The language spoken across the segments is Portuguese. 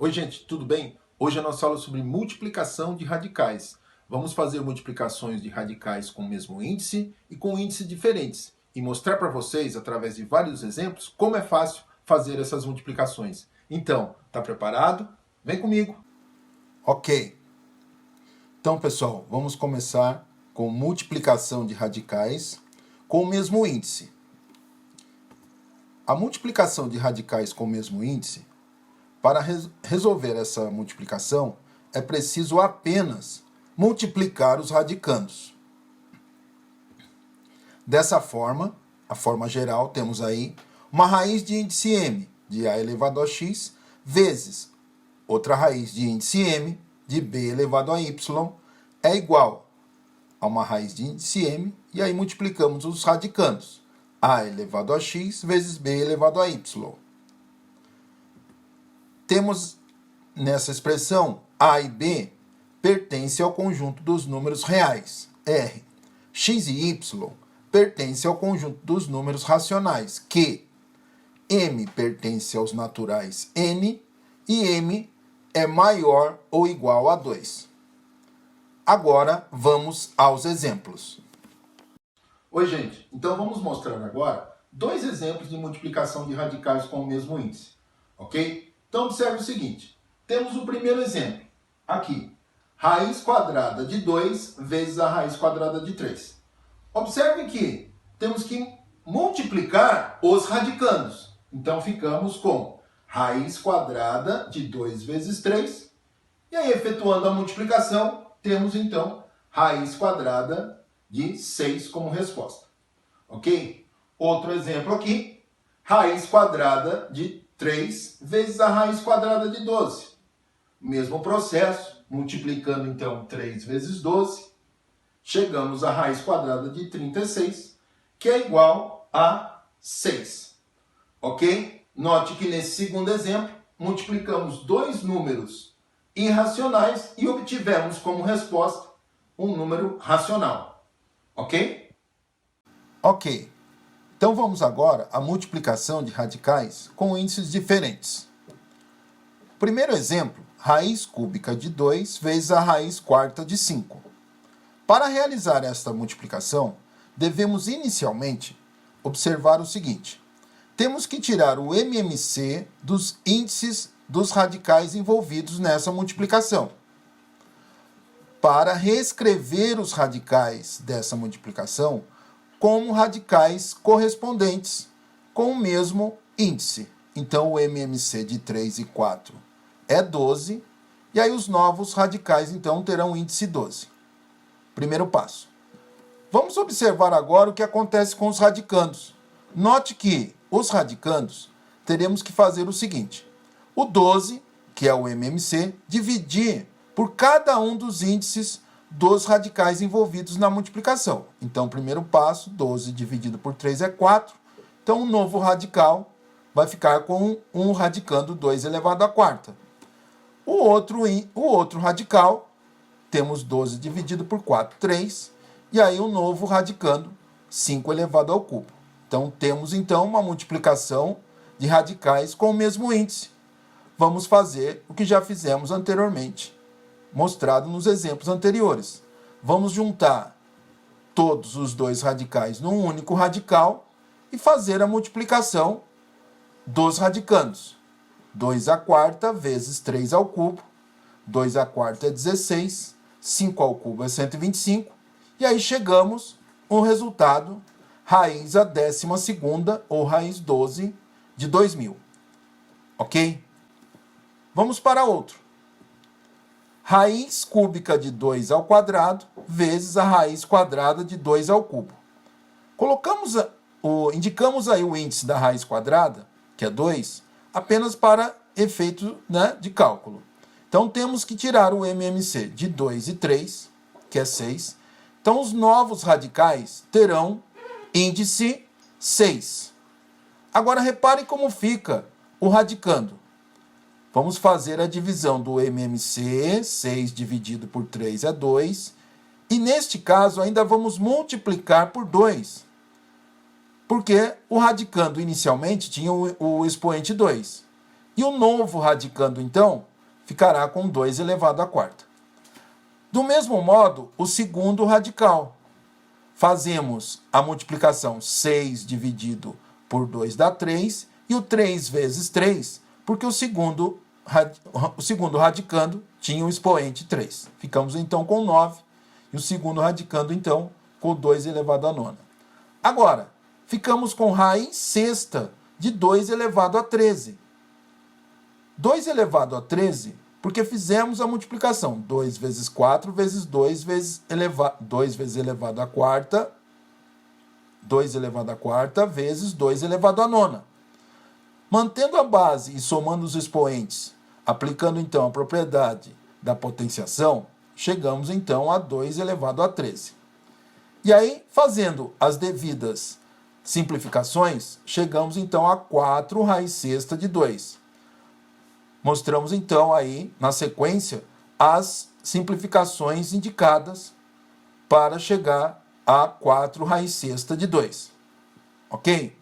Oi, gente, tudo bem? Hoje a nossa aula é sobre multiplicação de radicais. Vamos fazer multiplicações de radicais com o mesmo índice e com índices diferentes e mostrar para vocês, através de vários exemplos, como é fácil fazer essas multiplicações. Então, tá preparado? Vem comigo! Ok. Então, pessoal, vamos começar com multiplicação de radicais com o mesmo índice. A multiplicação de radicais com o mesmo índice, para resolver essa multiplicação, é preciso apenas multiplicar os radicandos. Dessa forma, a forma geral, temos aí uma raiz de índice m de a elevado a x vezes outra raiz de índice m de b elevado a y é igual a uma raiz de índice m, e aí multiplicamos os radicandos. A elevado a x vezes b elevado a y. Temos nessa expressão a e b pertencem ao conjunto dos números reais, R. X e y pertencem ao conjunto dos números racionais, Q. M pertence aos naturais, N. E M é maior ou igual a 2. Agora, vamos aos exemplos. Oi, gente. Então, vamos mostrar agora dois exemplos de multiplicação de radicais com o mesmo índice. Ok? Então, observe o seguinte. Temos o primeiro exemplo. Aqui. Raiz quadrada de 2 vezes a raiz quadrada de 3. Observe que temos que multiplicar os radicandos. Então, ficamos com raiz quadrada de 2 vezes 3. E aí, efetuando a multiplicação, temos, então, raiz quadrada de 6 como resposta. Ok? Outro exemplo aqui. Raiz quadrada de 3 vezes a raiz quadrada de 12. Mesmo processo, multiplicando então 3 vezes 12, chegamos à raiz quadrada de 36, que é igual a 6. Ok? Note que nesse segundo exemplo, multiplicamos dois números irracionais e obtivemos como resposta um número racional. Ok? Ok. Então, vamos agora à multiplicação de radicais com índices diferentes. Primeiro exemplo, raiz cúbica de 2 vezes a raiz quarta de 5. Para realizar esta multiplicação, devemos inicialmente observar o seguinte. Temos que tirar o MMC dos índices dos radicais envolvidos nessa multiplicação. Para reescrever os radicais dessa multiplicação, como radicais correspondentes com o mesmo índice. Então, o MMC de 3 e 4 é 12, e aí os novos radicais, então, terão índice 12. Primeiro passo. Vamos observar agora o que acontece com os radicandos. Note que os radicandos teremos que fazer o seguinte. O 12, que é o MMC, dividir por cada um dos índices dos radicais envolvidos na multiplicação. Então, primeiro passo, 12 dividido por 3 é 4. Então, o novo radical vai ficar com 1 radicando 2 elevado à quarta. O outro radical, temos 12 dividido por 4, 3. E aí, o novo radicando 5 elevado ao cubo. Então, temos, então, uma multiplicação de radicais com o mesmo índice. Vamos fazer o que já fizemos anteriormente, mostrado nos exemplos anteriores. Vamos juntar todos os dois radicais num único radical e fazer a multiplicação dos radicandos. 2 à quarta vezes 3 ao cubo. 2 à quarta é 16. 5 ao cubo é 125. E aí chegamos ao resultado raiz a 12ª ou raiz 12 de 2000. Ok? Vamos para outro. Raiz cúbica de 2 ao quadrado vezes a raiz quadrada de 2 ao cubo. Indicamos aí o índice da raiz quadrada, que é 2, apenas para efeito, de cálculo. Então, temos que tirar o MMC de 2 e 3, que é 6. Então, os novos radicais terão índice 6. Agora, repare como fica o radicando. Vamos fazer a divisão do MMC, 6 dividido por 3 é 2. E neste caso ainda vamos multiplicar por 2. Porque o radicando inicialmente tinha o expoente 2. E o novo radicando, então, ficará com 2 elevado à quarta. Do mesmo modo, o segundo radical. Fazemos a multiplicação 6 dividido por 2 dá 3, e o 3 vezes 3, porque o segundo radicando tinha o expoente 3. Ficamos então com 9, e o segundo radicando então com 2 elevado à nona. Agora, ficamos com raiz sexta de 2 elevado a 13. 2 elevado a 13, porque fizemos a multiplicação 2 vezes 4 vezes 2 vezes elevado à quarta, 2 elevado à quarta vezes 2 elevado à nona. Mantendo a base e somando os expoentes, aplicando então a propriedade da potenciação, chegamos então a 2 elevado a 13. E aí, fazendo as devidas simplificações, chegamos então a 4 raiz sexta de 2. Mostramos então aí, na sequência, as simplificações indicadas para chegar a 4 raiz sexta de 2. Ok?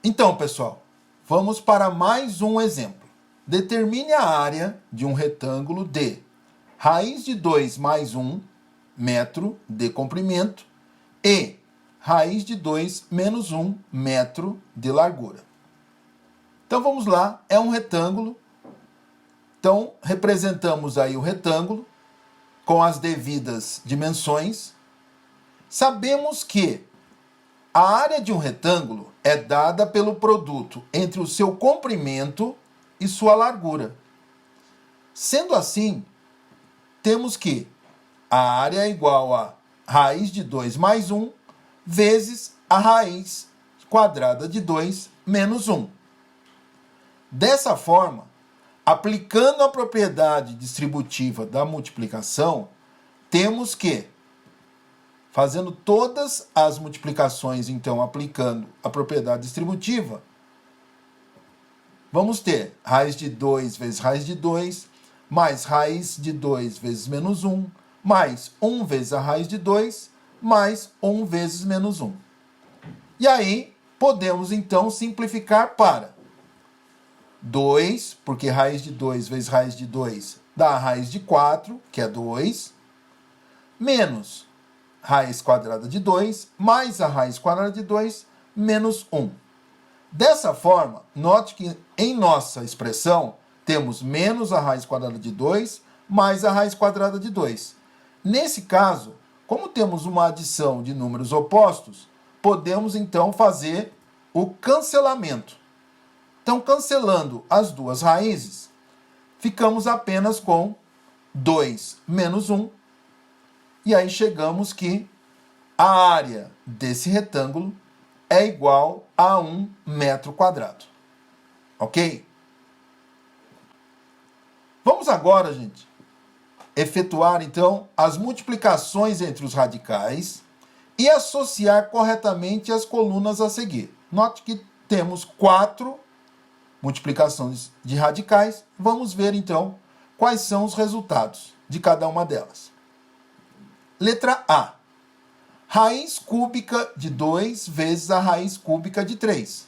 Então, pessoal, vamos para mais um exemplo. Determine a área de um retângulo de raiz de 2 mais 1 metro de comprimento e raiz de 2 menos 1 metro de largura. Então vamos lá, é um retângulo. Então representamos aí o retângulo com as devidas dimensões. Sabemos que a área de um retângulo é dada pelo produto entre o seu comprimento e sua largura. Sendo assim, temos que a área é igual a raiz de 2 mais 1 vezes a raiz quadrada de 2 menos 1. Dessa forma, aplicando a propriedade distributiva da multiplicação, temos que, fazendo todas as multiplicações, então, aplicando a propriedade distributiva, vamos ter raiz de 2 vezes raiz de 2, mais raiz de 2 vezes menos 1, mais 1 vezes a raiz de 2, mais 1 vezes menos 1. E aí, podemos, então, simplificar para 2, porque raiz de 2 vezes raiz de 2 dá a raiz de 4, que é 2, menos raiz quadrada de 2, mais a raiz quadrada de 2, menos 1. Dessa forma, note que em nossa expressão temos menos a raiz quadrada de 2, mais a raiz quadrada de 2. Nesse caso, como temos uma adição de números opostos, podemos então fazer o cancelamento. Então, cancelando as duas raízes, ficamos apenas com 2 menos 1. E aí chegamos que a área desse retângulo é igual a 1 metro quadrado. Ok? Vamos agora, gente, efetuar, então, as multiplicações entre os radicais e associar corretamente as colunas a seguir. Note que temos 4 multiplicações de radicais. Vamos ver, então, quais são os resultados de cada uma delas. Letra A. Raiz cúbica de 2 vezes a raiz cúbica de 3.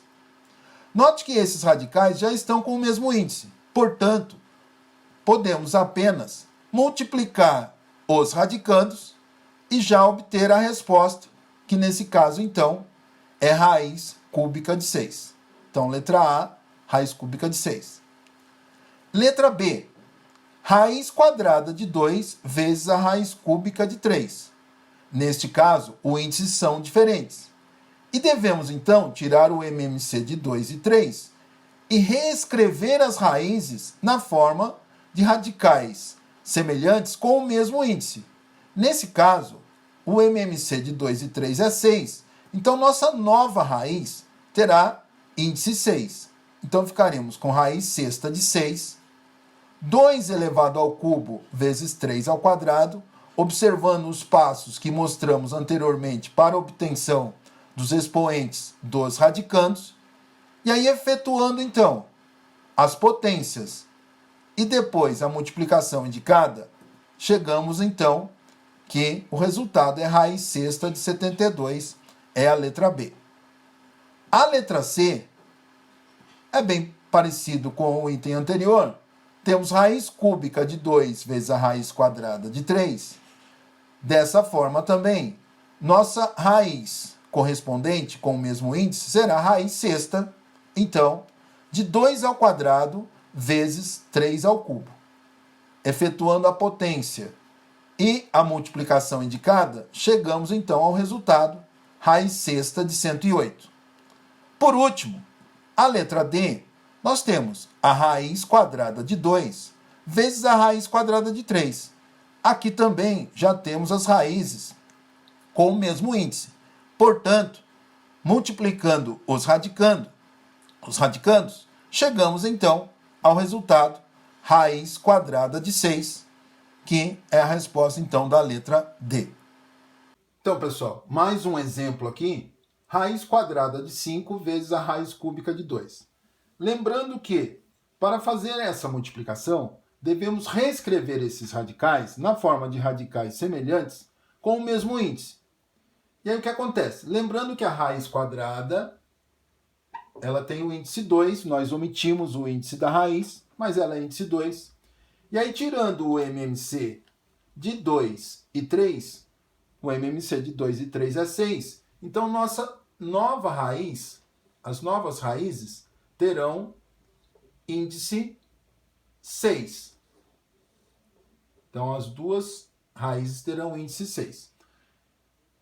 Note que esses radicais já estão com o mesmo índice. Portanto, podemos apenas multiplicar os radicandos e já obter a resposta, que nesse caso, então, é raiz cúbica de 6. Então, letra A, raiz cúbica de 6. Letra B. Raiz quadrada de 2 vezes a raiz cúbica de 3. Neste caso, os índices são diferentes. E devemos, então, tirar o MMC de 2 e 3 e reescrever as raízes na forma de radicais semelhantes com o mesmo índice. Nesse caso, o MMC de 2 e 3 é 6. Então, nossa nova raiz terá índice 6. Então, ficaremos com raiz sexta de 6, 2 elevado ao cubo vezes 3 ao quadrado, observando os passos que mostramos anteriormente para a obtenção dos expoentes dos radicandos, e aí efetuando, então, as potências e depois a multiplicação indicada, chegamos, então, que o resultado é raiz sexta de 72, é a letra B. A letra C é bem parecido com o item anterior, temos raiz cúbica de 2 vezes a raiz quadrada de 3. Dessa forma também, nossa raiz correspondente com o mesmo índice será a raiz sexta, então, de 2 ao quadrado vezes 3 ao cubo. Efetuando a potência e a multiplicação indicada, chegamos então ao resultado, raiz sexta de 108. Por último, a letra D, nós temos a raiz quadrada de 2 vezes a raiz quadrada de 3. Aqui também já temos as raízes com o mesmo índice. Portanto, multiplicando os radicandos, chegamos então ao resultado raiz quadrada de 6, que é a resposta então da letra D. Então, pessoal, mais um exemplo aqui, raiz quadrada de 5 vezes a raiz cúbica de 2. Lembrando que, para fazer essa multiplicação, devemos reescrever esses radicais na forma de radicais semelhantes com o mesmo índice. E aí o que acontece? Lembrando que a raiz quadrada, ela tem o índice 2, nós omitimos o índice da raiz, mas ela é índice 2. E aí, tirando o MMC de 2 e 3, o MMC de 2 e 3 é 6. Então, nossa nova raiz, as novas raízes, terão índice 6. Então, as duas raízes terão índice 6.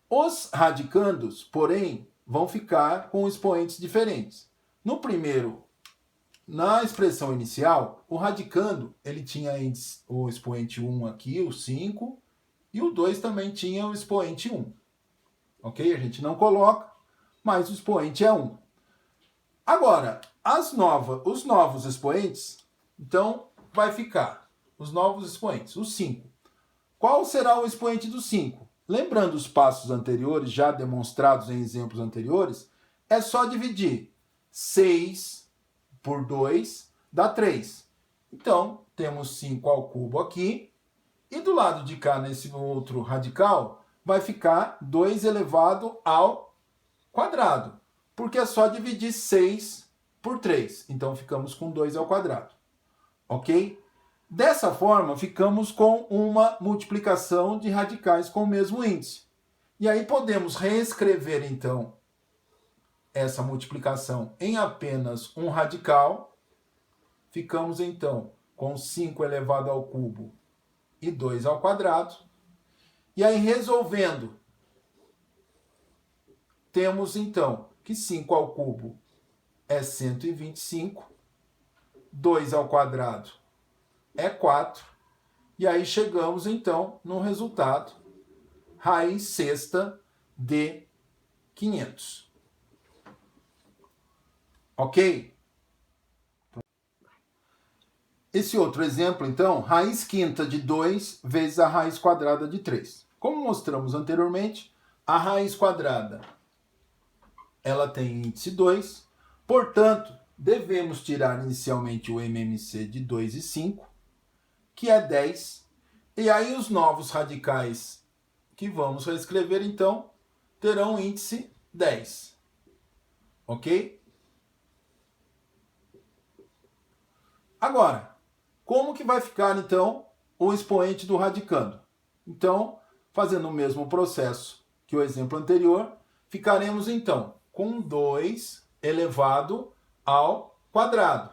Os radicandos, porém, vão ficar com expoentes diferentes. No primeiro, na expressão inicial, o radicando, ele tinha o expoente 1 aqui, o 5, e o 2 também tinha o expoente 1. Ok? A gente não coloca, mas o expoente é 1. Agora, os novos expoentes, então, vai ficar os novos expoentes, o 5. Qual será o expoente do 5? Lembrando os passos anteriores, já demonstrados em exemplos anteriores, é só dividir 6 por 2 dá 3. Então, temos 5 ao cubo aqui. E do lado de cá, nesse outro radical, vai ficar 2 elevado ao quadrado. Porque é só dividir 6 por 3. Então, ficamos com 2 ao quadrado. Ok? Dessa forma, ficamos com uma multiplicação de radicais com o mesmo índice. E aí podemos reescrever, então, essa multiplicação em apenas um radical. Ficamos, então, com 5 elevado ao cubo e 2 ao quadrado. E aí, resolvendo, temos, então, que 5 ao cubo é 125, 2 ao quadrado é 4, e aí chegamos, então, no resultado, raiz sexta de 500. Ok? Esse outro exemplo, então, raiz quinta de 2 vezes a raiz quadrada de 3. Como mostramos anteriormente, a raiz quadrada, ela tem índice 2, portanto, devemos tirar inicialmente o MMC de 2 e 5, que é 10, e aí os novos radicais que vamos reescrever, então, terão índice 10. Ok? Agora, como que vai ficar, então, o expoente do radicando? Então, fazendo o mesmo processo que o exemplo anterior, ficaremos, então, com 2 elevado ao quadrado.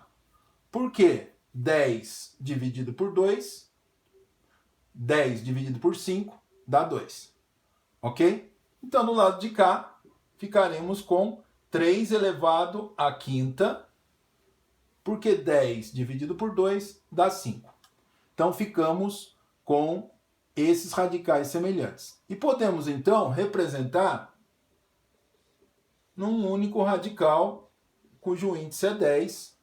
Por quê? 10 dividido por 2, 10 dividido por 5, dá 2. Ok? Então, do lado de cá, ficaremos com 3 elevado à quinta, porque 10 dividido por 2 dá 5. Então, ficamos com esses radicais semelhantes. E podemos, então, representar num único radical, cujo índice é 10.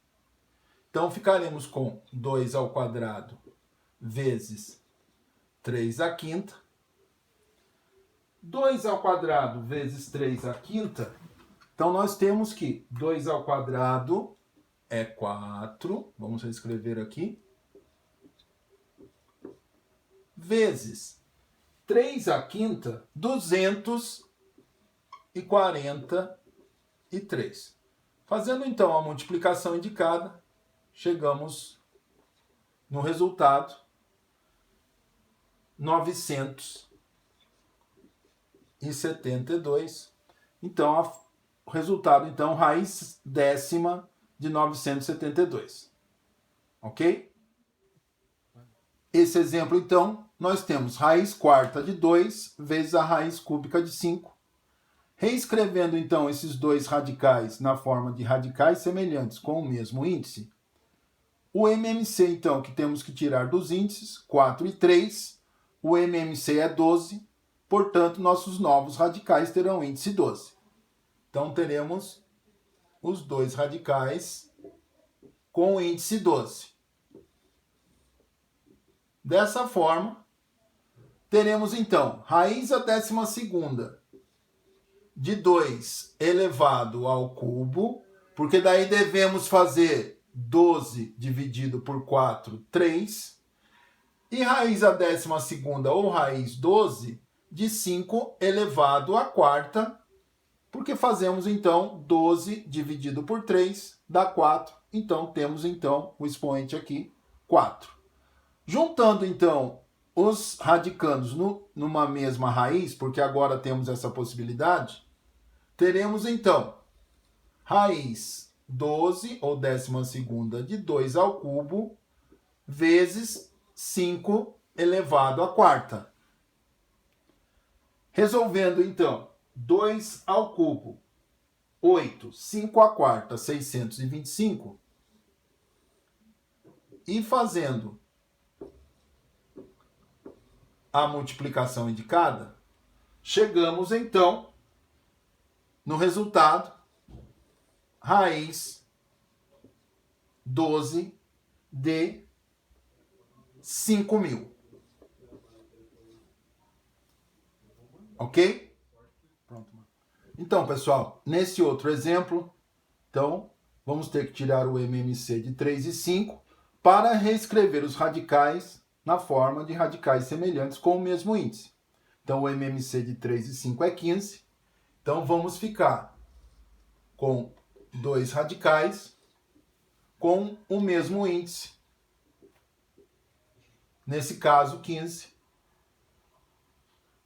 Então, ficaremos com 2 ao quadrado vezes 3 à quinta. 2 ao quadrado vezes 3 à quinta. Então, nós temos que 2 ao quadrado é 4. Vamos reescrever aqui. Vezes 3 à quinta, 243. Fazendo, então, a multiplicação indicada, chegamos no resultado, 972. Então, o resultado, então, raiz décima de 972. Ok? Esse exemplo, então, nós temos raiz quarta de 2 vezes a raiz cúbica de 5. Reescrevendo, então, esses dois radicais na forma de radicais semelhantes com o mesmo índice, o MMC, então, que temos que tirar dos índices, 4 e 3, o MMC é 12, portanto, nossos novos radicais terão índice 12. Então, teremos os dois radicais com o índice 12. Dessa forma, teremos, então, raiz a 12ª de 2 elevado ao cubo, porque daí devemos fazer 12 dividido por 4, 3. E raiz a 12ª ou raiz 12 de 5 elevado à quarta, porque fazemos então 12 dividido por 3 dá 4. Então temos então o expoente aqui 4. Juntando então os radicandos numa mesma raiz, porque agora temos essa possibilidade, teremos então raiz 12 ou 12ª de 2 ao cubo vezes 5 elevado à quarta. Resolvendo então 2 ao cubo, 8, 5 à quarta, 625. E fazendo a multiplicação indicada, chegamos então no resultado raiz 12 de 5.000. Ok? Pronto. Então, pessoal, nesse outro exemplo, então, vamos ter que tirar o MMC de 3 e 5 para reescrever os radicais na forma de radicais semelhantes com o mesmo índice. Então, o MMC de 3 e 5 é 15. Então, vamos ficar com dois radicais com o mesmo índice. Nesse caso, 15.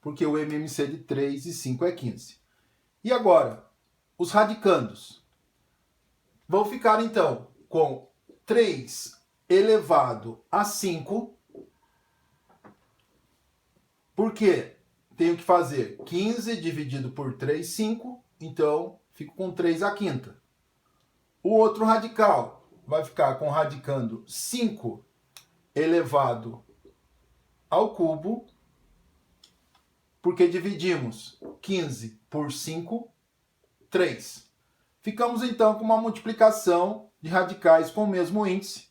Porque o MMC de 3 e 5 é 15. E agora, os radicandos vão ficar, então, com 3 elevado a 5, porque tenho que fazer 15 dividido por 3, 5, então fico com 3 à quinta. O outro radical vai ficar com radicando 5 elevado ao cubo, porque dividimos 15 por 5, 3. Ficamos então com uma multiplicação de radicais com o mesmo índice.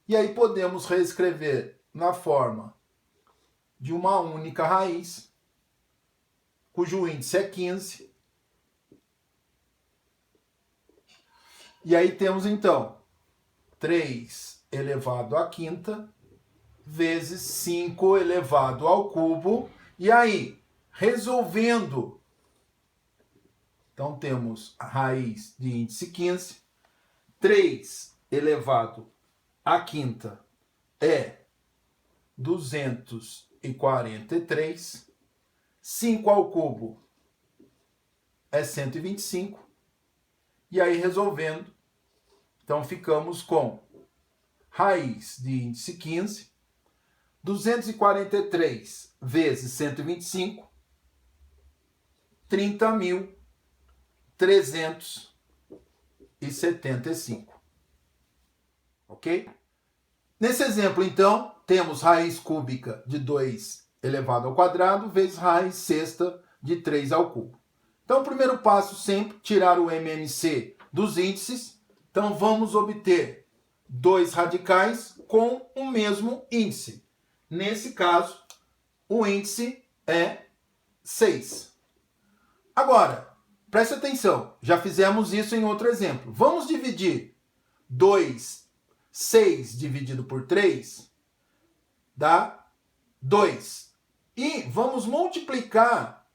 E aí podemos reescrever na forma de uma única raiz, cujo índice é 15. E aí temos então 3 elevado à quinta vezes 5 elevado ao cubo. E aí, resolvendo, então temos a raiz de índice 15, 3 elevado à quinta é 243, 5 ao cubo é 125, e aí resolvendo, então ficamos com raiz de índice 15, 243 vezes 125, 30.375. Ok? Nesse exemplo, então, temos raiz cúbica de 2 elevado ao quadrado vezes raiz sexta de 3 ao cubo. Então, o primeiro passo sempre tirar o MMC dos índices. Então, vamos obter dois radicais com o mesmo índice. Nesse caso, o índice é 6. Agora, preste atenção, já fizemos isso em outro exemplo. Vamos dividir 6 dividido por 3 dá 2. E vamos multiplicar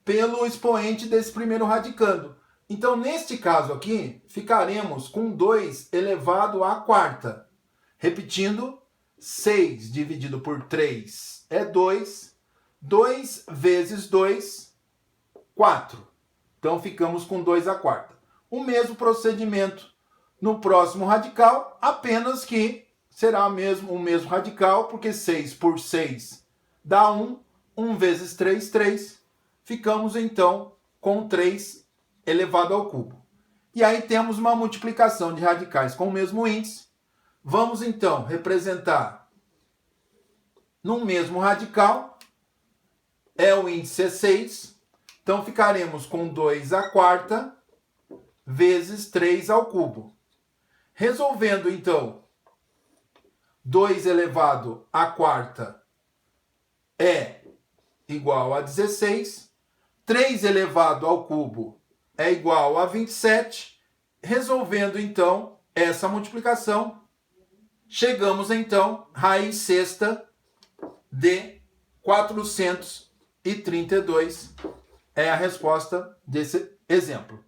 pelo expoente desse primeiro radicando. Então, neste caso aqui, ficaremos com 2 elevado à quarta. Repetindo, 6 dividido por 3 é 2. 2 vezes 2, 4. Então, ficamos com 2 à quarta. O mesmo procedimento no próximo radical, apenas que será o mesmo radical, porque 6 por 6 dá 1. 1 vezes 3, 3. Ficamos, então, com 3 elevado ao cubo. E aí temos uma multiplicação de radicais com o mesmo índice. Vamos, então, representar no mesmo radical. O índice é 6. Então, ficaremos com 2 à quarta vezes 3 ao cubo. Resolvendo, então, 2 elevado à quarta é igual a 16. 3 elevado ao cubo é igual a 27. Resolvendo, então, essa multiplicação, chegamos, então, raiz sexta de 432. É a resposta desse exemplo.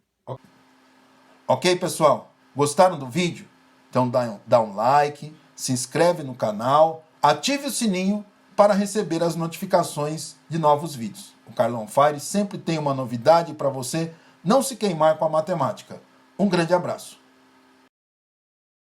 Ok, pessoal? Gostaram do vídeo? Então dá um like, se inscreve no canal, ative o sininho para receber as notificações de novos vídeos. O Carlão Fire sempre tem uma novidade para você não se queimar com a matemática. Um grande abraço.